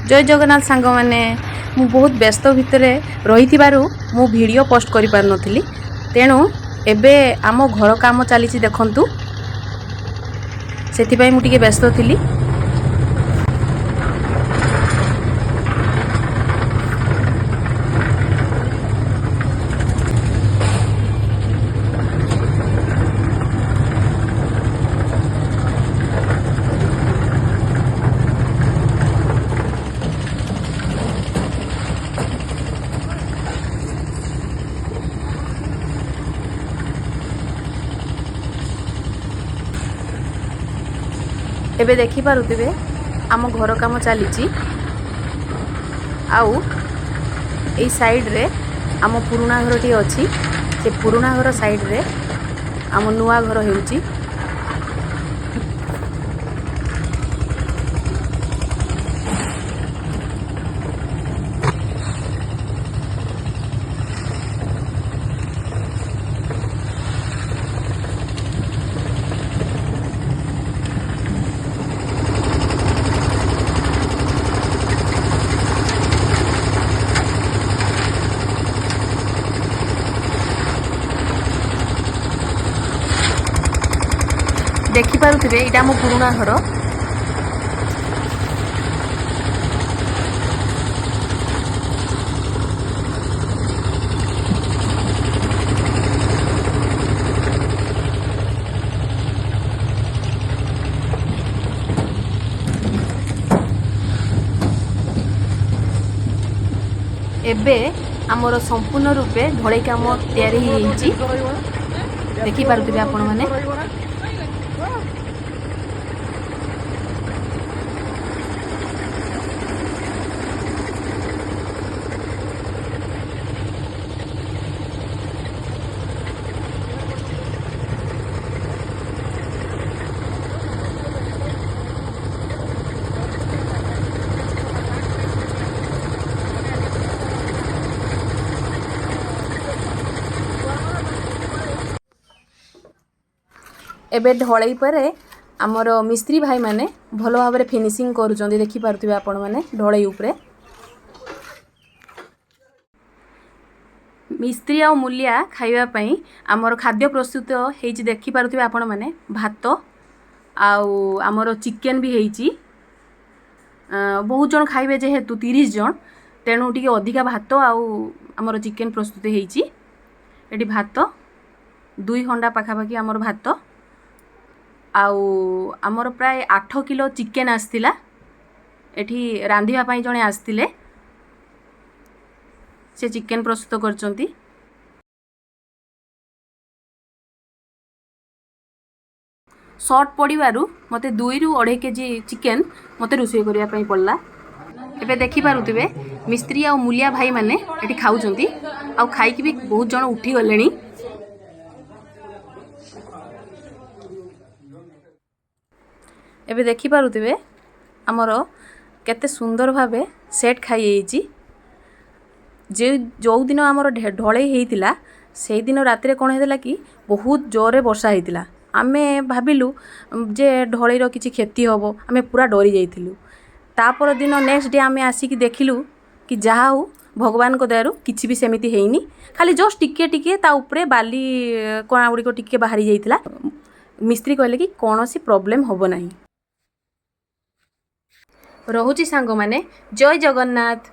जय जगन्नाथ सांग मैंने मु बहुत व्यस्त भितर रही मु वीडियो पोस्ट कर पार नथिली तेणु एबे आम घर काम चली देखंतु सेथिपाई मु टिके व्यस्त थिली। एबे देखि पारुथिबे आम घर काम चली आउ ए साइड रे आम पुराना घर टी अछि से पुराना घर साइड रे आम नुआ घर हेउची। देखि पारुथिबे एटा मो पुराना घर एबे आमर संपूर्ण रूपे ढोळई काम तैयारी हेइची देखि पारुथिबे आपण माने। एबे ढोळई परे आमर मिस्त्री भाई माने भलो भाबरे फिनिशिंग करूचंदी देखि पारुथिबे आपण माने ढोळई उपरे। मिस्त्री आ मूलिया खाइबा पई आमर खाद्य प्रस्तुत हेइची देखि पारुथिबे आपण माने भात आउ आमर चिकन भी हेइची। बहुत जन खाइबे जे हेतु 30 जन तेणु टिके अधिका भात आउ आमर चिकन प्रस्तुत हेइची। एटी भात 2 हंडा पाखापाखि आमर भात आउ आमर प्राय 8 किलो चिकन आस्तिला। एठी रांधिबा पई जणे आस्तिले से चिकन प्रस्तुत करचंती। शॉर्ट पड़िबारु मते 2 रु 2.5 केजी चिकन मते रोषेई करिया पई पड़ला। एबे देखि पारुथिबे मिस्त्री आ मूलिया भाई माने एठी खाउचंती आ खाइकी भी बहुत जण उठी गलेनी। एबे देखि पारुथिबे हमर केते सुंदर भाबे सेट खाइ हेइची। जे जो दिन हमर ढोळई हेइतिला सेही दिन रात्रे कोन हेतला कि बहुत जोरे वर्षा हेइतिला। आमे भाबिलु जे ढोळई रो किछि क्षति होबो आमे पूरा डरी जाइथिलु। तापर दिन नेक्स्ट डे आमे आसी कि देखिलु कि जहा हो भगवान को दयारु किछि भी सेमिति हेइनी खाली जस्ट टिके टिके ता ऊपरे बाली कोना गुडी को टिके बाहरी जाइतिला। मिस्त्री कहले कि कोनोसी प्रॉब्लम होबो नाही। रहुची सांग माने जय जगन्नाथ।